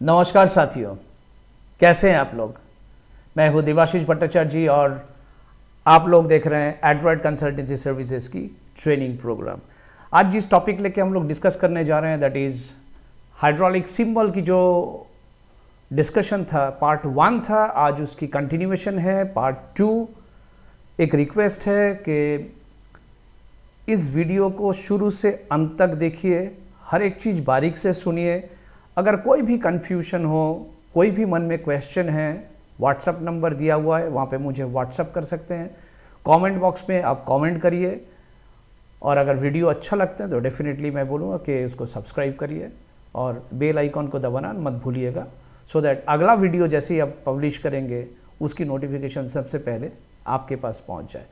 नमस्कार साथियों, कैसे हैं आप लोग। मैं हूं देवाशीष भट्टाचार्य जी और आप लोग देख रहे हैं एडवर्ड कंसल्टेंसी सर्विसेज की ट्रेनिंग प्रोग्राम। आज जिस टॉपिक लेके हम लोग डिस्कस करने जा रहे हैं दैट इज़ हाइड्रोलिक सिंबल की जो डिस्कशन था, पार्ट 1 था, आज उसकी कंटिन्यूएशन है पार्ट 2। एक रिक्वेस्ट है कि इस वीडियो को शुरू से अंत तक देखिए, हर एक चीज़ बारीक से सुनिए। अगर कोई भी कन्फ्यूजन हो, कोई भी मन में क्वेश्चन है, व्हाट्सअप नंबर दिया हुआ है, वहाँ पे मुझे व्हाट्सअप कर सकते हैं। कमेंट बॉक्स में आप कमेंट करिए और अगर वीडियो अच्छा लगता है तो डेफिनेटली मैं बोलूँगा कि उसको सब्सक्राइब करिए और बेल आइकॉन को दबाना मत भूलिएगा, सो दैट अगला वीडियो जैसे ही आप पब्लिश करेंगे उसकी नोटिफिकेशन सबसे पहले आपके पास पहुँच जाए।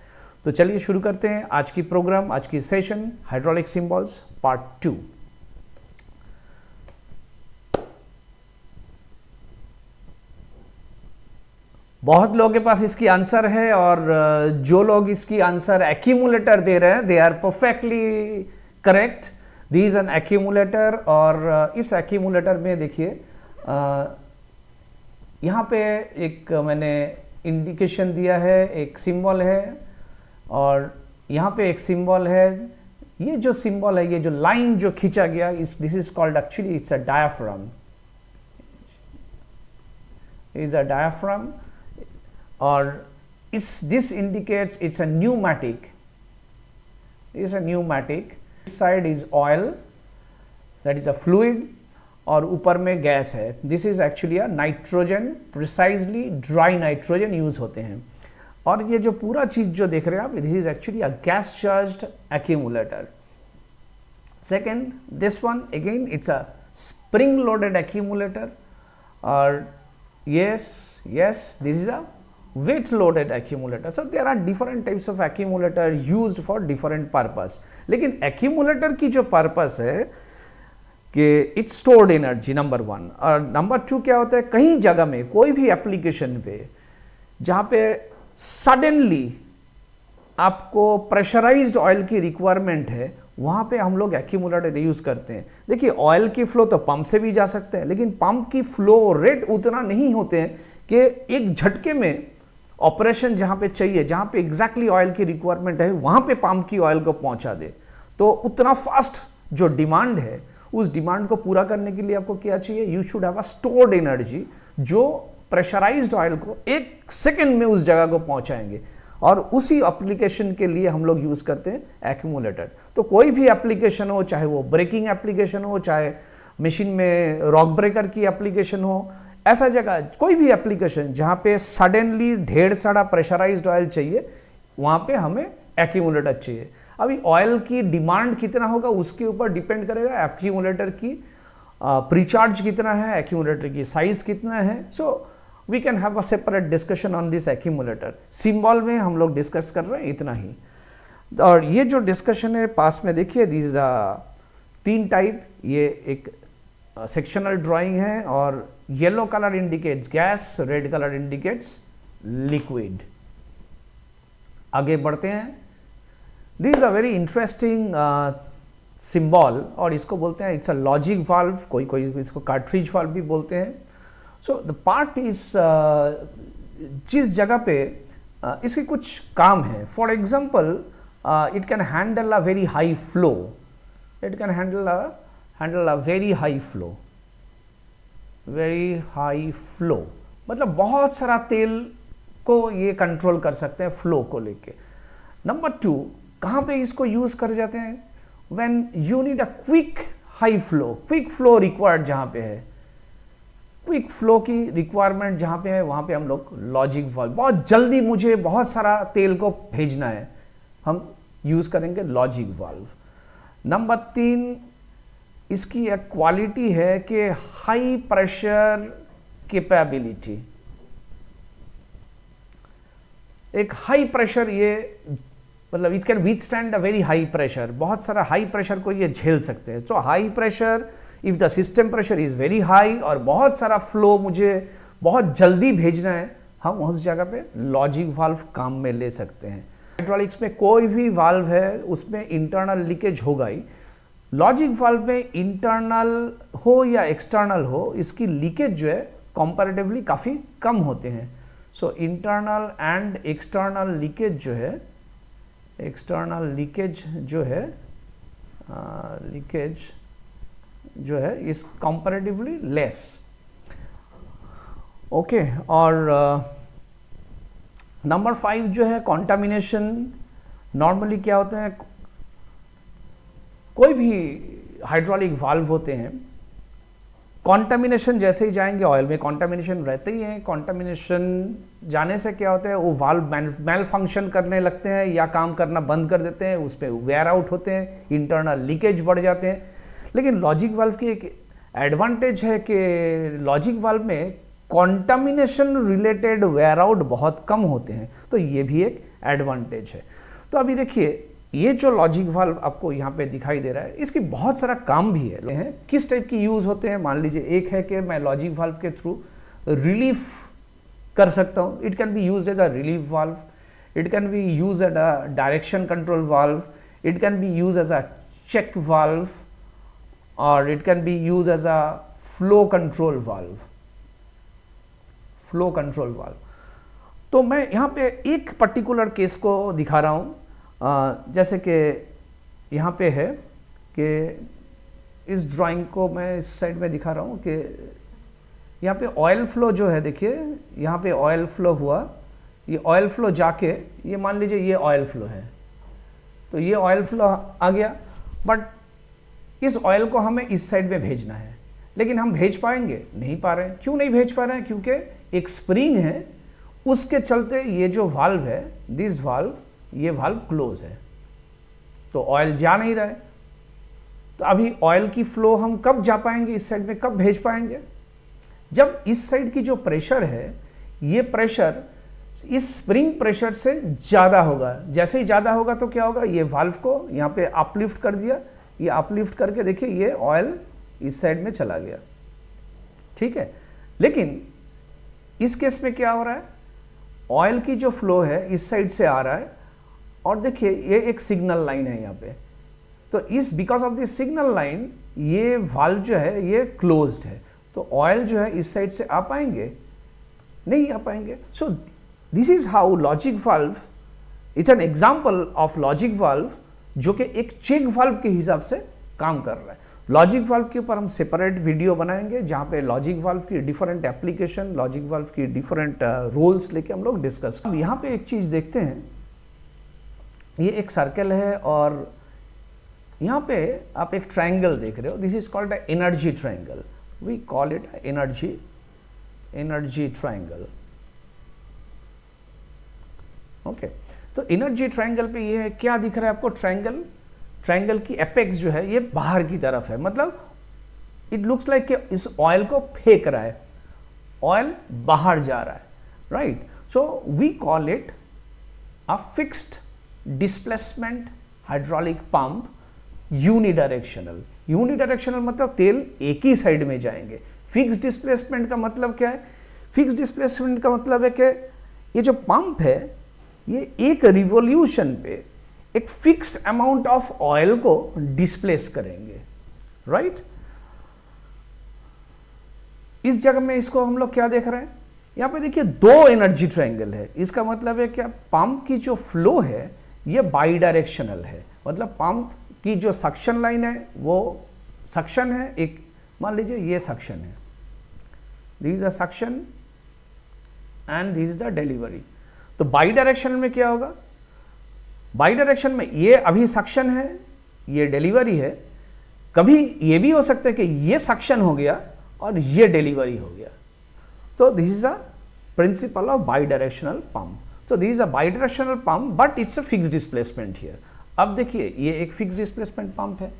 तो चलिए शुरू करते हैं आज की प्रोग्राम, आज की सेशन हाइड्रोलिक सिंबल्स पार्ट 2। बहुत लोगों के पास इसकी आंसर है और जो लोग इसकी आंसर एक्यूमुलेटर दे रहे हैं they are perfectly correct. This is an accumulator और इस एक्यूमुलेटर में देखिए यहाँ पे एक मैंने इंडिकेशन दिया है, एक सिंबल है और यहाँ पे एक सिंबल है। ये जो सिंबल है, ये जो लाइन जो खींचा गया, this is called actually it's a diaphragm, is a diaphragm और this indicates it's a pneumatic, is a pneumatic. This side is oil, that is a fluid और ऊपर में गैस है। This is actually a nitrogen, precisely dry nitrogen use होते हैं। और ये जो पूरा चीज जो देख रहे हैं आप, this is actually a gas charged accumulator. Second, this one again it's a spring loaded accumulator और yes, this is a weight loaded accumulator. So there are different types of accumulator used for different purpose. लेकिन accumulator की जो purpose है कि it's stored energy number 1 और number 2 क्या होता है, कहीं जगह में कोई भी एप्लीकेशन पे जहाँ पे सडनली आपको प्रेशराइज्ड ऑयल की रिक्वायरमेंट है, वहाँ पे हम लोग एक्यूमुलेटर यूज करते हैं। देखिए ऑयल की फ्लो तो पंप से भी जा सकते हैं, लेकिन पंप की फ्लो रेट उतना नहीं होते हैं कि एक झटके में ऑपरेशन जहाँ पे चाहिए, जहाँ पे एग्जैक्टली ऑयल की रिक्वायरमेंट है, वहाँ पे पंप की ऑयल को पहुँचा दे। तो उतना फास्ट जो डिमांड है, उस डिमांड को पूरा करने के लिए आपको क्या चाहिए, you should have a stored energy जो प्रेशराइज्ड ऑयल को एक सेकेंड में उस जगह को पहुँचाएंगे। और उसी एप्लीकेशन के लिए हम लोग यूज करते हैं एक्यूमुलेटर। तो कोई भी एप्लीकेशन हो, चाहे वो ब्रेकिंग एप्लीकेशन हो, चाहे मशीन में रॉक ब्रेकर की एप्लीकेशन हो, ऐसा जगह कोई भी एप्लीकेशन जहाँ पे सडनली ढेर सारा प्रेशराइज्ड ऑयल चाहिए, वहाँ पे हमें एक्यूमुलेटर चाहिए। अभी ऑयल की डिमांड कितना होगा उसके ऊपर डिपेंड करेगा एक्यूमुलेटर की प्रीचार्ज कितना है, एक्यूमुलेटर की साइज कितना है। So we can have a separate discussion on this accumulator. Symbol में हम लोग डिस्कस कर रहे हैं इतना ही। और ये जो डिस्कशन है पास में देखिए, दिस 3 टाइप, ये एक सेक्शनल ड्राइंग है और yellow colour indicates gas, red colour indicates liquid. आगे बढ़ते हैं। This a very interesting symbol और इसको बोलते हैं इट्स अ लॉजिक वाल्व, कोई इसको कार्ट्रिज वाल्व भी बोलते हैं। सो द पार्ट इज जिस जगह पे इसके कुछ काम है, for example it can handle a very high flow, it can handle a very high flow, very high flow मतलब बहुत सारा तेल को ये कंट्रोल कर सकते हैं फ्लो को लेके। नंबर 2, कहाँ पे इसको यूज कर जाते हैं, when you need a quick high flow, quick flow required जहाँ पे है, क्विक फ्लो की रिक्वायरमेंट जहाँ पे है, वहाँ पे हम लोग लॉजिक वाल्व, बहुत जल्दी मुझे बहुत सारा तेल को भेजना है, हम यूज करेंगे लॉजिक वाल्व। नंबर 3, इसकी एक क्वालिटी है कि हाई प्रेशर कैपेबिलिटी, एक हाई प्रेशर, ये मतलब it can withstand a very high pressure, बहुत सारा हाई प्रेशर को ये झेल सकते हैं। So high pressure, if the system pressure is very high और बहुत सारा फ्लो मुझे बहुत जल्दी भेजना है, हम उस जगह पे लॉजिक वाल्व काम में ले सकते हैं। हाइड्रोलिक्स में कोई भी वाल्व है उसमें इंटरनल लीकेज होगा ही, लॉजिक वाल्व में इंटरनल हो या एक्सटर्नल हो, इसकी लीकेज जो है कंपैरेटिवली काफ़ी कम होते हैं। So internal and external leakage जो है, एक्सटर्नल लीकेज जो है इस कंपैरेटिवली लेस। ओके, और नंबर 5 जो है कंटामिनेशन। नॉर्मली क्या होता है, कोई भी हाइड्रोलिक वाल्व होते हैं, कंटामिनेशन जैसे ही जाएंगे ऑयल में कंटामिनेशन रहते ही है। कंटामिनेशन जाने से क्या होता है, वो वाल्व मैल फंक्शन करने लगते हैं या काम करना बंद कर देते हैं, उस पर वेयर आउट होते हैं, इंटरनल लीकेज बढ़ जाते हैं। लेकिन लॉजिक वाल्व की एक एडवांटेज है कि लॉजिक वाल्व में कंटामिनेशन रिलेटेड वेयर आउट बहुत कम होते हैं, तो ये भी एक एडवांटेज है। तो अभी देखिए, ये जो लॉजिक वाल्व आपको यहाँ पे दिखाई दे रहा है, इसकी बहुत सारा काम भी है। किस टाइप की यूज होते हैं, मान लीजिए एक है कि मैं लॉजिक वाल्व के थ्रू रिलीफ कर सकता हूँ। It can be used as a relief valve, it can be use as a direction control valve, it can be use as a check valve, और it can be use as a flow control valve, flow control valve. तो मैं यहाँ पे एक particular case को दिखा रहा हूँ, जैसे कि यहाँ पे है कि इस ड्राइंग को मैं इस साइड में दिखा रहा हूँ कि यहाँ पे ऑयल फ्लो जो है, देखिए यहाँ पे ऑयल फ्लो हुआ, ये ऑयल फ्लो जाके, ये मान लीजिए ये ऑयल फ्लो है, तो ये ऑयल फ्लो आ गया, बट इस ऑयल को हमें इस साइड में भेजना है, लेकिन हम भेज पाएंगे? नहीं पा रहे हैं। क्यों नहीं भेज पा रहे हैं? क्योंकि एक स्प्रिंग है, उसके चलते ये जो वाल्व है, दिस वाल्व, ये वाल्व क्लोज है, तो ऑयल जा नहीं रहा है। तो अभी ऑयल की फ्लो हम कब जा पाएंगे इस साइड में, कब भेज पाएंगे? जब इस साइड की जो प्रेशर है, ये प्रेशर इस स्प्रिंग प्रेशर से ज़्यादा होगा। जैसे ही ज़्यादा होगा तो क्या होगा, ये वाल्व को यहाँ पे अपलिफ्ट कर दिया, ये अपलिफ्ट करके देखिए ये ऑयल इस साइड में चला गया, ठीक है। लेकिन इस केस में क्या हो रहा है, ऑयल की जो फ्लो है इस साइड से आ रहा है, और देखिए ये एक सिग्नल लाइन है यहाँ पे, तो इस because of this signal line ये वाल्व जो है ये क्लोज्ड है, तो ऑयल जो है इस साइड से आ पाएंगे? नहीं आ पाएंगे। सो this is how logic valve, it's an example of logic valve जो कि एक चेक वाल्व के हिसाब से काम कर रहा है। लॉजिक वाल्व के ऊपर हम सेपरेट वीडियो बनाएंगे जहां पे लॉजिक वाल्व की डिफरेंट एप्लीकेशन, लॉजिक वाल्व की डिफरेंट रोल्स लेके हम लोग डिस्कस। अब यहाँ पे एक चीज देखते हैं, ये एक सर्कल है और यहाँ पे आप एक ट्रायंगल देख रहे हो, this is called energy triangle, we call it energy triangle. Okay, तो एनर्जी ट्रायंगल पे ये क्या दिख रहा है आपको, ट्रायंगल की एपेक्स जो है ये बाहर की तरफ है, मतलब इट लुक्स लाइक कि इस ऑयल को फेंक रहा है, ऑयल बाहर जा रहा है, right. So we call it a fixed displacement hydraulic pump, unidirectional. Unidirectional मतलब तेल एक ही साइड में जाएंगे। फिक्स्ड डिस्प्लेसमेंट का मतलब क्या है, फिक्स्ड डिस्प्लेसमेंट का मतलब है कि ये जो पंप है ये एक रिवॉल्यूशन पे एक फिक्स्ड अमाउंट ऑफ ऑयल को डिस्प्लेस करेंगे, राइट। इस जगह में इसको हम लोग क्या देख रहे हैं, यहां पे देखिए दो एनर्जी ट्रायंगल है, इसका मतलब है क्या, पंप की जो फ्लो है ये बाई डायरेक्शनल है, मतलब पंप की जो सक्शन लाइन है वो सक्शन है, एक मान लीजिए ये सक्शन है, this is a suction and this is the delivery. तो बाई डायरेक्शन में क्या होगा, बाई डायरेक्शन में ये अभी सक्शन है, ये डिलीवरी है, कभी ये भी हो सकता है कि ये सक्शन हो गया और ये डिलीवरी हो गया। तो this is a principle of by directional pump. So this is a bidirectional pump but it's a fixed displacement here। अब देखिए ये एक फिक्स डिस्प्लेसमेंट पंप है,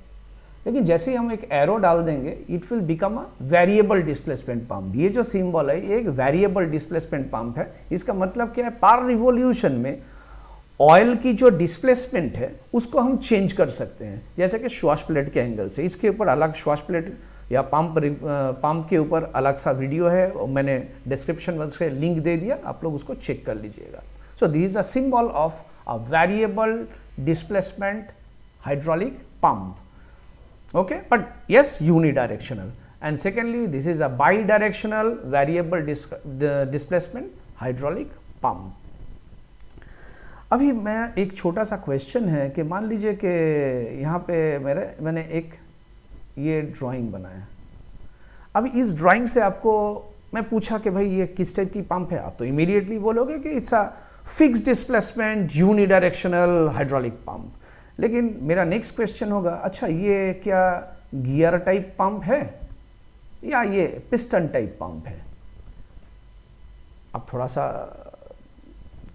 लेकिन जैसे ही हम एक एरो डाल देंगे it will become a variable displacement pump. ये जो सिंबल है ये एक वेरिएबल डिस्प्लेसमेंट पंप है। इसका मतलब क्या है, पर रिवॉल्यूशन में ऑयल की जो डिस्प्लेसमेंट है उसको हम चेंज कर सकते हैं, जैसे कि श्वास प्लेट के एंगल से। इसके ऊपर अलग श्वास प्लेट या पंप के ऊपर अलग सा वीडियो है और मैंने डिस्क्रिप्शन बॉक्स में लिंक दे दिया, आप लोग उसको चेक कर लीजिएगा। सो this is a symbol of a variable displacement hydraulic pump. okay, but yes, unidirectional. And secondly, this is a bidirectional variable displacement hydraulic pump. अभी मैं एक छोटा सा क्वेश्चन है कि मान लीजिए कि यहाँ पे मैंने एक ये ड्राइंग बनाया। अभी इस ड्राइंग से आपको मैं पूछा कि भाई ये किस टाइप की पंप है, आप तो इमीडिएटली बोलोगे कि it's a fixed displacement unidirectional hydraulic pump. लेकिन मेरा नेक्स्ट क्वेश्चन होगा, अच्छा ये क्या गियर टाइप पंप है या ये पिस्टन टाइप पंप है? अब थोड़ा सा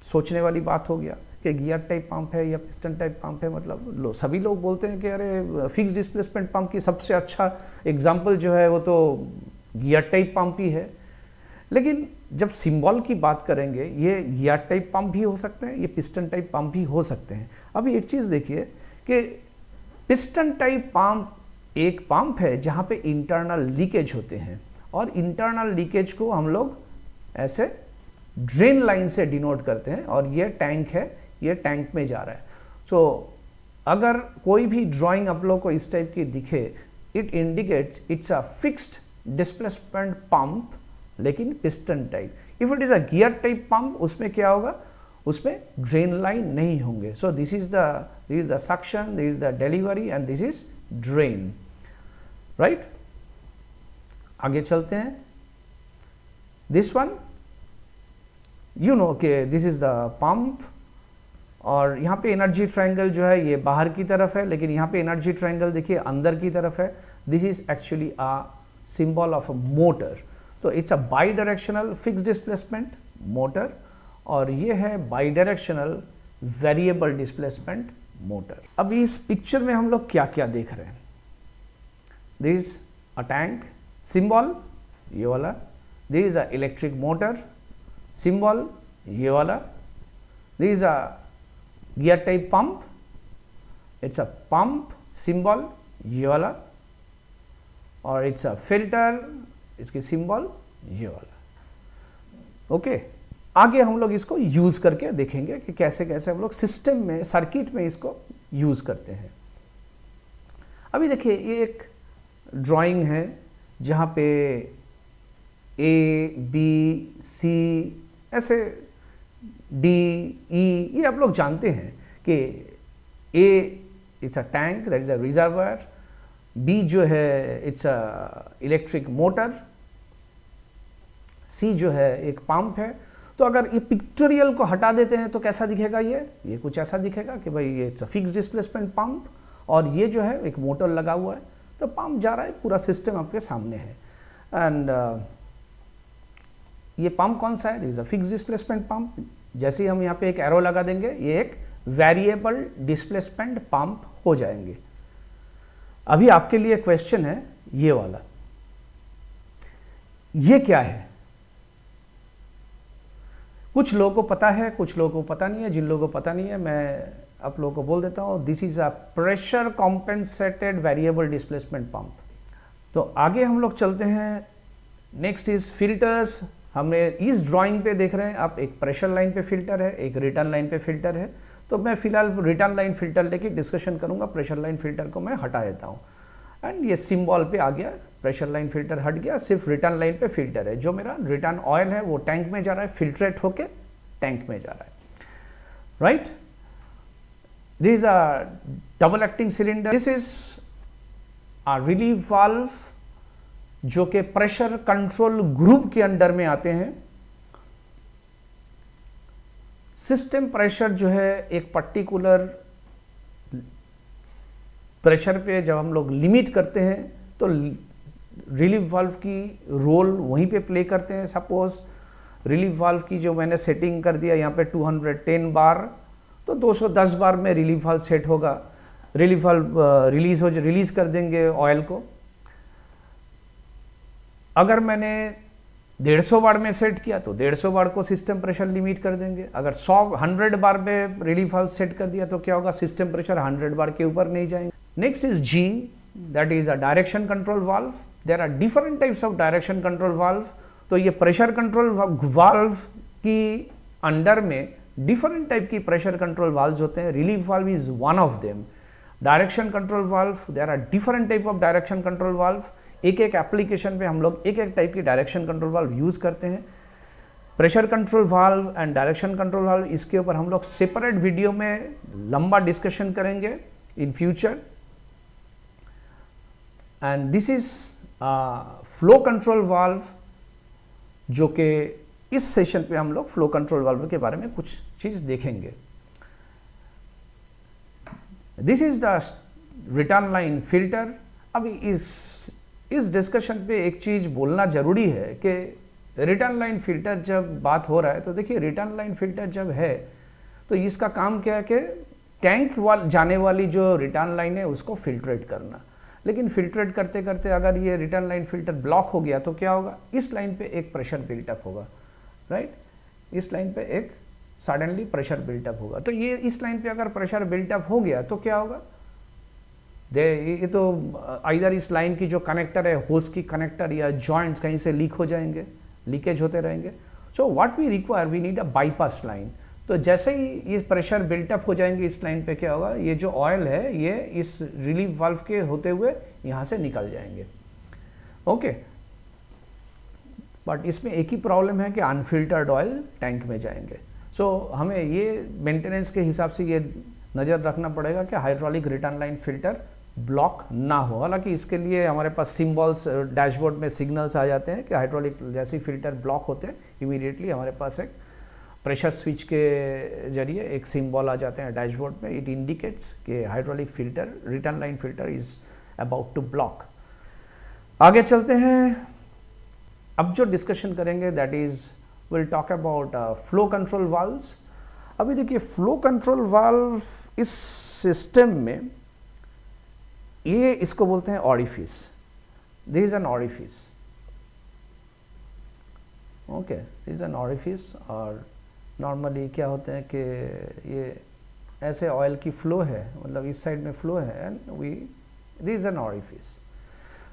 सोचने वाली बात हो गया कि गियर टाइप पंप है या पिस्टन टाइप पंप है। मतलब सभी लोग बोलते हैं कि अरे फिक्स डिस्प्लेसमेंट पंप की सबसे अच्छा एग्जांपल जो है वो तो गियर टाइप पंप ही है। लेकिन जब सिंबल की बात करेंगे, ये गियर टाइप पंप भी हो सकते हैं, ये पिस्टन टाइप पंप भी हो सकते हैं। अभी एक चीज़ देखिए कि पिस्टन टाइप पंप एक पंप है जहाँ पे इंटरनल लीकेज होते हैं, और इंटरनल लीकेज को हम लोग ऐसे ड्रेन लाइन से डिनोट करते हैं, और ये टैंक है, ये टैंक में जा रहा है। सो अगर कोई भी ड्राइंग आप लोग को इस टाइप की दिखे, it indicates it's a fixed displacement pump, लेकिन piston type. If it is a gear type pump, उसमें क्या होगा, उसमें ड्रेन लाइन नहीं होंगे। So this is the suction, this is the delivery and this is drain, right. आगे चलते हैं। दिस वन यू नो कि दिस इज द पंप, और यहाँ पे एनर्जी ट्रायंगल जो है ये बाहर की तरफ है, लेकिन यहाँ पे एनर्जी ट्रायंगल देखिए अंदर की तरफ है। This is actually a symbol of a motor. तो it's a bidirectional fix displacement motor, और ये है bidirectional variable displacement motor. अब इस पिक्चर में हम लोग क्या क्या देख रहे हैं? दिस अ टैंक सिंबल, ये वाला। This is a electric motor symbol, ये वाला। This is a gear type pump, it's a pump symbol, ये वाला। और इट्स अ फिल्टर, इसकी सिंबल ये वाला। ओके, आगे हम लोग इसको यूज करके देखेंगे कि कैसे कैसे हम लोग सिस्टम में, सर्किट में इसको यूज करते हैं। अभी देखिए ये एक ड्राइंग है जहाँ पे ए बी सी ऐसे डी ई, ये आप लोग जानते हैं कि A it's a tank, that is a reservoir. B जो है it's a electric motor. C जो है एक पंप है। तो अगर ये पिक्टोरियल को हटा देते हैं तो कैसा दिखेगा? ये कुछ ऐसा दिखेगा कि भाई ये it's a fix displacement pump, और ये जो है एक मोटर लगा हुआ है, तो पंप जा रहा है, पूरा सिस्टम आपके सामने है। एंड ये पंप कौन सा है? This is a fix displacement pump. जैसे ही हम यहाँ पे एक एरो लगा देंगे, ये एक वेरिएबल डिस्प्लेसमेंट पंप हो जाएंगे। अभी आपके लिए क्वेश्चन है ये वाला, ये क्या है? कुछ लोगों को पता है, कुछ लोगों को पता नहीं है। जिन लोगों को पता नहीं है, मैं आप लोगों को बोल देता हूँ, this is a pressure compensated variable displacement pump. तो आगे हम लोग चलते हैं। Next is filters. हमें इस ड्राइंग पे देख रहे हैं आप, एक प्रेशर लाइन पे फिल्टर है, एक रिटर्न लाइन पे फिल्टर है। तो मैं फिलहाल रिटर्न लाइन फिल्टर लेके डिस्कशन करूंगा, प्रेशर लाइन फिल्टर को मैं हटा देता हूँ। एंड ये सिंबल पे आ गया, प्रेशर लाइन फिल्टर हट गया, सिर्फ रिटर्न लाइन पे फिल्टर है। जो मेरा रिटर्न ऑयल है वो टैंक में जा रहा है, फिल्ट्रेट होके टैंक में जा रहा है, right. This is a double acting cylinder. This is a relief valve जो कि प्रेशर कंट्रोल ग्रुप के अंडर में आते हैं। सिस्टम प्रेशर जो है एक पर्टिकुलर प्रेशर पे जब हम लोग लिमिट करते हैं तो रिलीफ वाल्व की रोल वहीं पे प्ले करते हैं। सपोज रिलीफ वाल्व की जो मैंने सेटिंग कर दिया यहाँ पे 210 बार, तो 210 बार में रिलीफ वाल्व सेट होगा। रिलीफ वाल्व रिलीज कर देंगे ऑयल को। अगर मैंने 150 बार में सेट किया तो 150 बार को सिस्टम प्रेशर लिमिट कर देंगे। अगर 100 बार में रिलीफ वाल्व सेट कर दिया तो क्या होगा, सिस्टम प्रेशर 100 बार के ऊपर नहीं जाएंगे। Next is G, that is a direction control valve. There are different types of direction control valve. तो ये प्रेशर कंट्रोल वाल्व की अंडर में डिफरेंट टाइप की प्रेशर कंट्रोल वाल्व होते हैं। Relief valve is one of them. Direction control valve, there are different type of direction control valve. एक एक application पे हम लोग एक एक टाइप की डायरेक्शन कंट्रोल वाल्व यूज करते हैं। Pressure control valve and direction control valve, इसके ऊपर हम लोग सेपरेट वीडियो में लंबा डिस्कशन करेंगे in future. And this is flow control valve, जो कि इस सेशन पे हम लोग फ्लो कंट्रोल वाल्व के बारे में कुछ चीज देखेंगे। This is the return line filter. अभी इस डिस्कशन पे एक चीज बोलना जरूरी है कि रिटर्न लाइन फिल्टर जब बात हो रहा है तो देखिए, रिटर्न लाइन फिल्टर जब है तो इसका काम क्या है कि टैंक जाने वाली जो रिटर्न लाइन है उसको फिल्ट्रेट करना। लेकिन फिल्ट्रेट करते करते अगर ये रिटर्न लाइन फिल्टर ब्लॉक हो गया तो क्या होगा, इस लाइन पे एक प्रेशर बिल्टअप होगा, राइट। इस लाइन पे एक सडनली प्रेशर बिल्टअप होगा। तो ये इस लाइन पे अगर प्रेशर बिल्टअप हो गया तो क्या होगा, ये तो आइदर इस लाइन की जो कनेक्टर है, होस की कनेक्टर या जॉइंट्स कहीं से लीक हो जाएंगे, लीकेज होते रहेंगे। So what we require, we need a bypass line. तो जैसे ही ये प्रेशर बिल्टअप हो जाएंगे इस लाइन पे, क्या होगा, ये जो ऑयल है ये इस रिलीफ वाल्व के होते हुए यहाँ से निकल जाएंगे, ओके। बट इसमें एक ही प्रॉब्लम है कि अनफिल्टर्ड ऑयल टैंक में जाएंगे। सो हमें ये मेंटेनेंस के हिसाब से ये नज़र रखना पड़ेगा कि hydraulic return line filter block ना हो। हालांकि इसके लिए हमारे पास सिंबल्स डैशबोर्ड में सिग्नल्स आ जाते हैं कि हाइड्रोलिक जैसे फिल्टर ब्लॉक होते हैं, इमीडिएटली हमारे पास एक प्रेशर स्विच के जरिए एक सिंबल आ जाते हैं डैशबोर्ड में। इट इंडिकेट्स कि hydraulic filter, return line filter is about to block. आगे चलते हैं, अब जो डिस्कशन करेंगे that is will talk about flow control valves. अभी देखिए, फ्लो कंट्रोल वाल्व इस सिस्टम में ये इसको बोलते हैं orifice. This is an orifice, okay, this is an orifice. और नॉर्मली क्या होते हैं कि ये ऐसे ऑयल की फ्लो है, मतलब इस साइड में फ्लो है, and this is an orifice.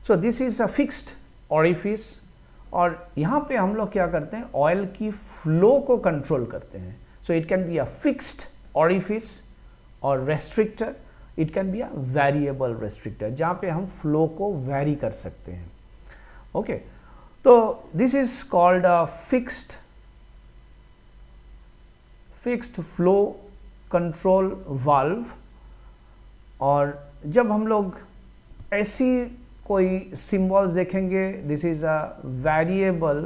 So this is a fixed orifice. और यहाँ पे हम लोग क्या करते हैं, ऑयल की फ्लो को कंट्रोल करते हैं। So it can be a fixed orifice और restrictor, it can be a variable restrictor, जहाँ पे हम फ्लो को वेरी कर सकते हैं, ओके। तो this is called a fixed flow control valve. और जब हम लोग ऐसी कोई सिंबल्स देखेंगे, this is a variable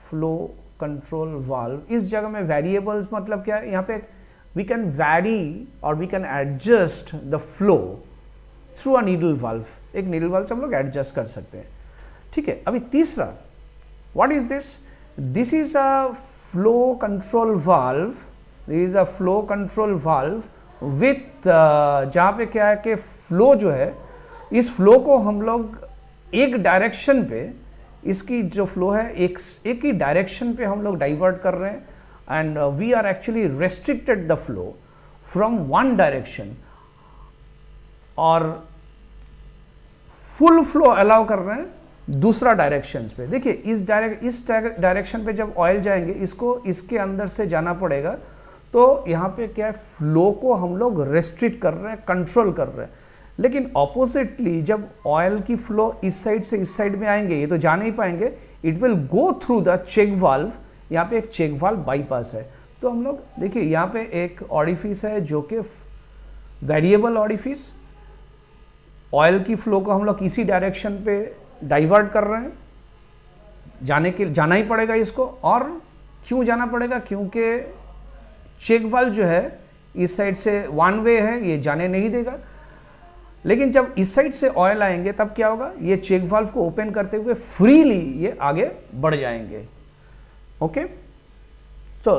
flow control valve. इस जगह में वेरिएबल्स मतलब क्या है, यहाँ पे we can vary or we can adjust the flow through a needle valve। एक needle valve से हम लोग एडजस्ट कर सकते हैं, ठीक है। अभी तीसरा, what is this? This is a flow control valve। This is a flow control valve with जहाँ पे क्या है कि फ्लो जो है, इस फ्लो को हम लोग एक डायरेक्शन पे, इसकी जो फ्लो है एक ही डायरेक्शन पे हम लोग डाइवर्ट कर रहे हैं, and we are actually restricted the flow from one direction और फुल फ्लो अलाउ कर रहे हैं दूसरा डायरेक्शन पे। देखिए, इस डायरेक्शन पे जब ऑयल जाएंगे, इसको इसके अंदर से जाना पड़ेगा। तो यहाँ पे क्या है, फ्लो को हम लोग रेस्ट्रिक्ट कर रहे हैं, कंट्रोल कर रहे हैं। लेकिन ऑपोजिटली जब ऑयल की फ्लो इस साइड से इस साइड में आएंगे, ये तो जा नहीं पाएंगे, it will go through the check valve. यहाँ पे एक चेक वाल्व बाईपास है। तो हम लोग देखिए, यहाँ पे एक ऑरिफिस है जो कि वेरिएबल ऑरिफिस, ऑयल की फ्लो को हम लोग इसी डायरेक्शन पे डाइवर्ट कर रहे हैं, जाना ही पड़ेगा इसको। और क्यों जाना पड़ेगा, क्योंकि चेक वाल्व जो है इस साइड से वन वे है, ये जाने नहीं देगा। लेकिन जब इस साइड से ऑयल आएंगे तब क्या होगा, ये चेक वाल्व को ओपन करते हुए फ्रीली ये आगे बढ़ जाएंगे, ओके। सो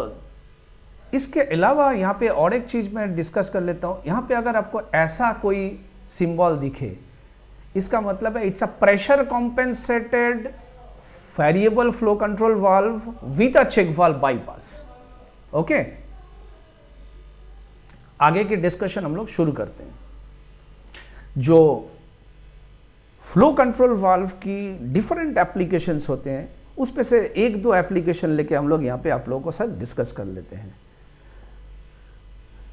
इसके अलावा यहाँ पे और एक चीज मैं डिस्कस कर लेता हूँ। यहाँ पे अगर आपको ऐसा कोई सिंबल दिखे, इसका मतलब है it's a pressure compensated variable flow control valve with a check valve bypass, okay. आगे की डिस्कशन हम लोग शुरू करते हैं। जो फ्लो कंट्रोल वाल्व की डिफरेंट एप्लीकेशंस होते हैं, उस पे से एक दो एप्लीकेशन लेके हम लोग यहाँ पे आप लोगों को साथ डिस्कस कर लेते हैं।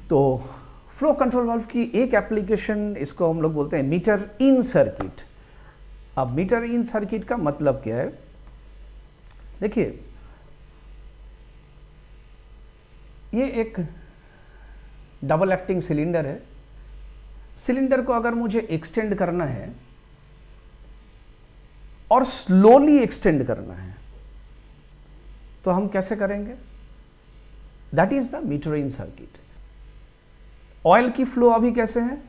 तो फ्लो कंट्रोल वाल्व की एक एप्लीकेशन, इसको हम लोग बोलते हैं मीटर इन सर्किट। अब मीटर इन सर्किट का मतलब क्या है, देखिए ये एक डबल एक्टिंग सिलेंडर है। सिलेंडर को अगर मुझे एक्सटेंड करना है और स्लोली एक्सटेंड करना है तो हम कैसे करेंगे, that is the meter in circuit. Oil की फ्लो अभी कैसे है,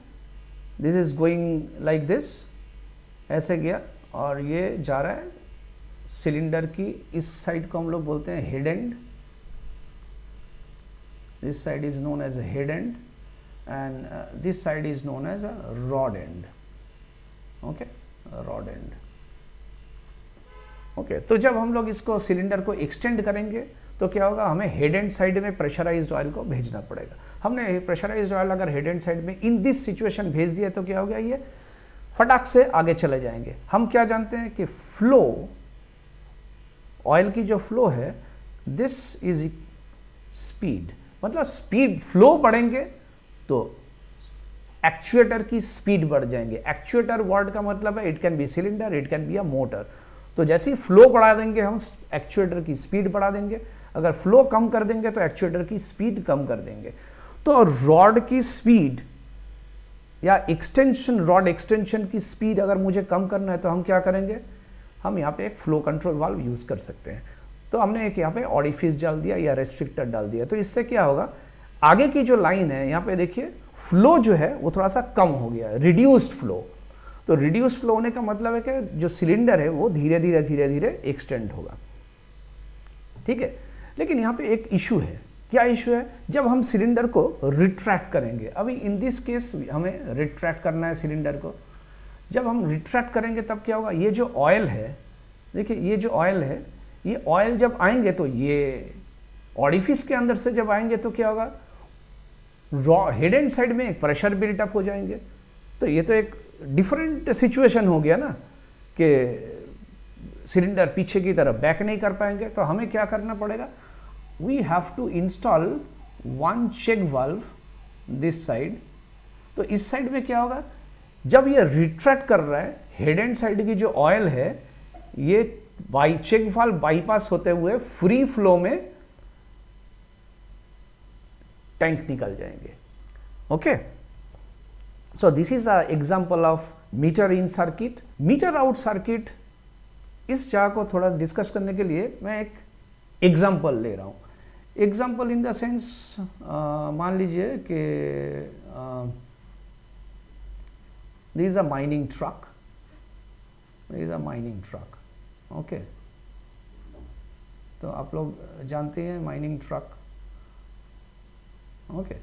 this is going like this, ऐसे गया और ये जा रहा है सिलेंडर की इस साइड को हम लोग बोलते हैं head and, this side is known as a head end and this side is known as a rod end, okay, rod end, okay। तो जब हम लोग इसको सिलेंडर को एक्सटेंड करेंगे तो क्या होगा, हमें हेड एंड साइड में प्रेशराइज्ड ऑयल को भेजना पड़ेगा। हमने प्रेशराइज्ड ऑयल अगर हेड एंड साइड में इन दिस सिचुएशन भेज दिया तो क्या हो गया, ये फटाक से आगे चले जाएंगे। हम क्या जानते हैं कि फ्लो, ऑयल की जो फ्लो है, दिस इज स्पीड, मतलब स्पीड, फ्लो बढ़ेंगे तो एक्चुएटर की स्पीड बढ़ जाएंगे। एक्चुएटर वर्ड का मतलब है it can B cylinder, it can be a motor. तो जैसे ही फ्लो बढ़ा देंगे हम एक्चुएटर की स्पीड बढ़ा देंगे, अगर फ्लो कम कर देंगे तो एक्चुएटर की स्पीड कम कर देंगे। तो रॉड की स्पीड या एक्सटेंशन, रॉड एक्सटेंशन की स्पीड अगर मुझे कम करना है तो हम क्या करेंगे, हम यहाँ पे एक फ्लो कंट्रोल वाल्व यूज कर सकते हैं। तो हमने एक यहाँ पे ऑरिफिस डाल दिया या रेस्ट्रिक्टर डाल दिया, तो इससे क्या होगा, आगे की जो लाइन है यहाँ पे देखिए फ्लो जो है वो थोड़ा सा कम हो गया, रिड्यूस्ड फ्लो। तो रिड्यूस्ड फ्लो होने का मतलब है कि जो सिलेंडर है वो धीरे धीरे एक्सटेंड होगा, ठीक है। लेकिन यहाँ पे एक इशू है, क्या इशू है, जब हम सिलेंडर को रिट्रैक्ट करेंगे, अभी इन दिस केस हमें रिट्रैक्ट करना है सिलेंडर को, जब हम रिट्रैक्ट करेंगे तब क्या होगा, ये जो ऑयल है, देखिए ये जो ऑयल है, ये ऑयल जब आएंगे तो ये ऑरिफिस के अंदर से जब आएंगे तो क्या होगा, हेड एंड साइड में एक प्रेशर बिल्टअप हो जाएंगे। तो ये तो एक डिफरेंट सिचुएशन हो गया ना कि सिलेंडर पीछे की तरफ बैक नहीं कर पाएंगे। तो हमें क्या करना पड़ेगा, we have to install one check valve this side. तो इस साइड में क्या होगा, जब ये रिट्रैक्ट कर रहा है, हेड एंड साइड की जो ऑयल है ये बाई चेक वाल्व बाईपास होते हुए फ्री फ्लो में टैंक निकल जाएंगे, okay. So this is the example of meter in circuit. Meter out circuit, इस जगह को थोड़ा डिस्कस करने के लिए मैं एक एग्जांपल ले रहा हूं। एग्जांपल इन द सेंस, मान लीजिए कि this is a mining truck, this is a mining truck, okay. तो आप लोग जानते हैं माइनिंग ट्रक, ओके।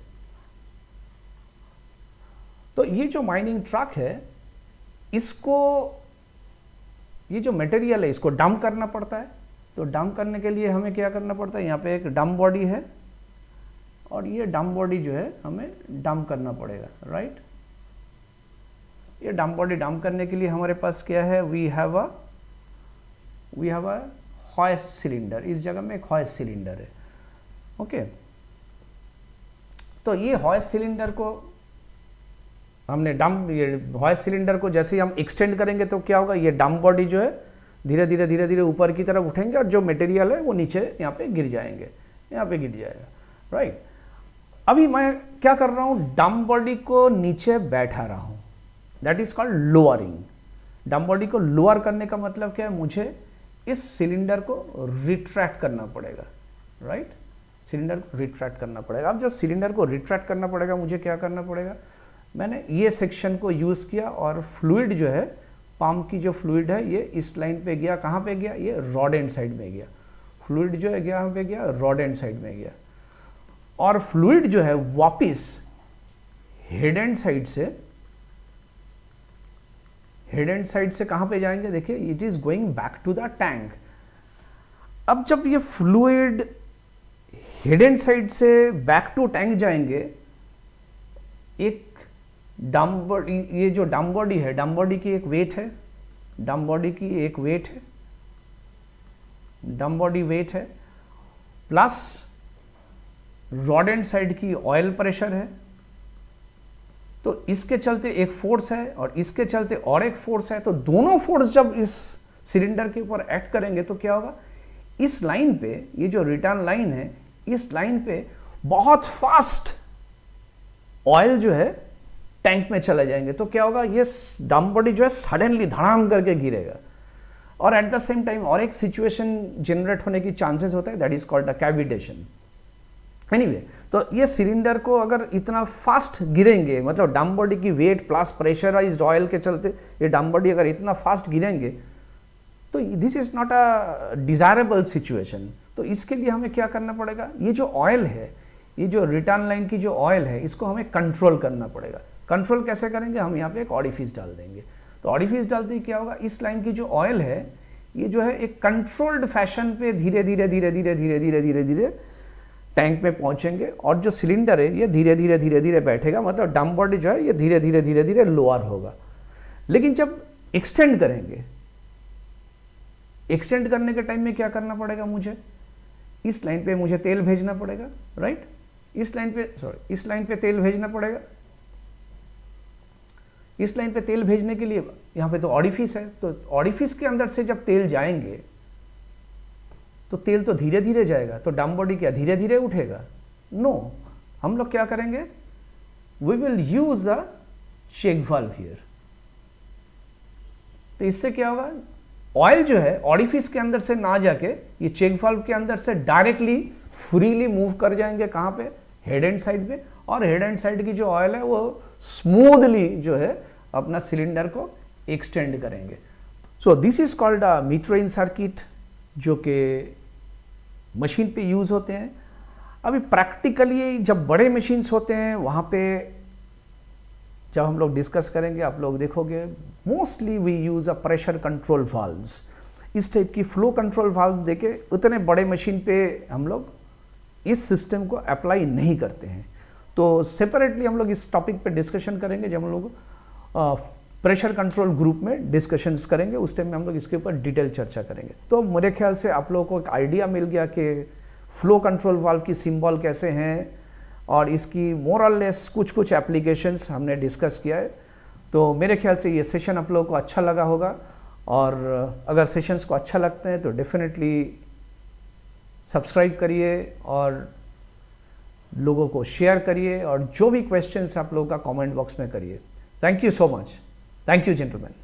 तो ये जो माइनिंग ट्रक है, इसको, ये जो मटेरियल है इसको डंप करना पड़ता है। तो डंप करने के लिए हमें क्या करना पड़ता है, यहाँ पे एक डंप बॉडी है और ये डंप बॉडी जो है हमें डंप करना पड़ेगा, राइट। ये डंप बॉडी डंप करने के लिए हमारे पास क्या है, we have a hoist cylinder. इस जगह में एक हॉइस्ट सिलेंडर है, ओके। तो ये हॉइस्ट सिलेंडर को हमने डंप, ये हॉइस्ट सिलेंडर को जैसे ही हम एक्सटेंड करेंगे तो क्या होगा, ये डंप बॉडी जो है धीरे धीरे ऊपर की तरफ उठेंगे और जो मटेरियल है वो नीचे यहाँ पे गिर जाएंगे, यहाँ पे गिर जाएगा, राइट। अभी मैं क्या कर रहा हूँ, डंप बॉडी को नीचे बैठा रहा हूँ, that is called lowering. Dump body को लोअर करने का मतलब क्या है, मुझे इस सिलेंडर को रिट्रैक्ट करना पड़ेगा, राइट। सिलेंडर को रिट्रैक्ट करना पड़ेगा। अब जब सिलेंडर को रिट्रैक्ट करना पड़ेगा, मुझे क्या करना पड़ेगा, मैंने ये सेक्शन को यूज़ किया और फ्लूइड जो है, पंप की जो फ्लूइड है, ये इस लाइन पे गया, कहाँ पे गया, ये रॉड एंड साइड में गया। फ्लूइड जो है यहाँ पे गया, रॉड एंड साइड में गया, और फ्लूइड जो है वापिस हेड एंड साइड से कहाँ पे जाएंगे, देखिए it is going back to the tank. अब जब ये फ्लूइड हेड एंड साइड से बैक टू टैंक जाएंगे, एक डंप बॉडी, ये जो डंप बॉडी है, डंप बॉडी की एक वेट है, डंप बॉडी की एक वेट है, डंप बॉडी वेट है, प्लस रॉड एंड साइड की ऑयल प्रेशर है, तो इसके चलते एक फोर्स है और इसके चलते और एक फोर्स है, तो दोनों फोर्स जब इस सिलेंडर के ऊपर एक्ट करेंगे तो क्या होगा, इस लाइन पे, ये जो रिटर्न लाइन है, इस लाइन पे बहुत फास्ट ऑयल जो है टैंक में चले जाएंगे। तो क्या होगा, ये डम बॉडी जो है सडनली धड़ाम करके गिरेगा और एट द सेम टाइम और एक सिचुएशन जनरेट होने की चांसेस होता है, that is called the cavitation. Anyway, तो ये सिलेंडर को अगर इतना फास्ट गिरेंगे, मतलब डम बॉडी की वेट प्लस प्रेशराइज्ड ऑयल के चलते ये डम बॉडी अगर इतना फास्ट गिरेंगे तो this is not a desirable situation. तो इसके लिए हमें क्या करना पड़ेगा, ये जो ऑयल है, ये जो रिटर्न लाइन की जो ऑयल है, इसको हमें कंट्रोल करना पड़ेगा। कंट्रोल कैसे करेंगे, हम यहाँ पे एक ऑरिफिस डाल देंगे। तो ऑरिफिस डालते ही क्या होगा, इस लाइन की जो ऑयल है ये जो है एक कंट्रोल्ड फैशन पे धीरे धीरे धीरे धीरे धीरे धीरे धीरे धीरे टैंक में पहुंचेंगे और जो सिलेंडर है ये धीरे धीरे धीरे धीरे बैठेगा, मतलब डम बॉडी जो है ये धीरे धीरे धीरे धीरे लोअर होगा। लेकिन जब एक्सटेंड करेंगे, एक्सटेंड करने के टाइम में क्या करना पड़ेगा, मुझे इस लाइन पे मुझे तेल भेजना पड़ेगा, राइट, इस लाइन पे तेल भेजना पड़ेगा। इस लाइन पे तेल भेजने के लिए यहाँ पे तो ऑरिफिस है, तो ऑरिफिस के अंदर से जब तेल जाएंगे तो तेल तो धीरे धीरे जाएगा, तो डम बॉडी क्या धीरे धीरे उठेगा? नो, हम लोग क्या करेंगे, we will use a check valve here. तो इससे क्या होगा, ऑयल जो है ऑरिफिस के अंदर से ना जाके ये चेक वाल्व के अंदर से डायरेक्टली फ्रीली मूव कर जाएंगे, कहाँ पे, हेड एंड साइड पे, और हेड एंड साइड की जो ऑयल है वो स्मूथली जो है अपना सिलेंडर को एक्सटेंड करेंगे। So this is called a meter in circuit, जो कि मशीन पे यूज होते हैं। अभी प्रैक्टिकली जब बड़े मशीन्स होते हैं वहाँ पे जब हम लोग डिस्कस करेंगे, आप लोग देखोगे mostly we use a pressure control valves. इस टाइप की फ्लो कंट्रोल वाल्व देके उतने बड़े मशीन पे हम लोग इस सिस्टम को अप्लाई नहीं करते हैं। तो सेपरेटली हम लोग इस टॉपिक पे डिस्कशन करेंगे जब हम लोग प्रेशर कंट्रोल ग्रुप में डिस्कशंस करेंगे, उस टाइम में हम लोग इसके ऊपर डिटेल चर्चा करेंगे। तो मेरे ख्याल से आप लोगों को एक आइडिया मिल गया कि फ्लो कंट्रोल वाल्व की सिंबल कैसे हैं और इसकी मोर और लेस कुछ कुछ एप्लीकेशंस हमने डिस्कस किया है। तो मेरे ख्याल से ये सेशन आप लोगों को अच्छा लगा होगा, और अगर सेशंस को अच्छा लगते हैं तो डेफिनेटली सब्सक्राइब करिए और लोगों को शेयर करिए, और जो भी क्वेश्चंस आप लोगों का कमेंट बॉक्स में करिए। Thank you so much. Thank you, gentlemen.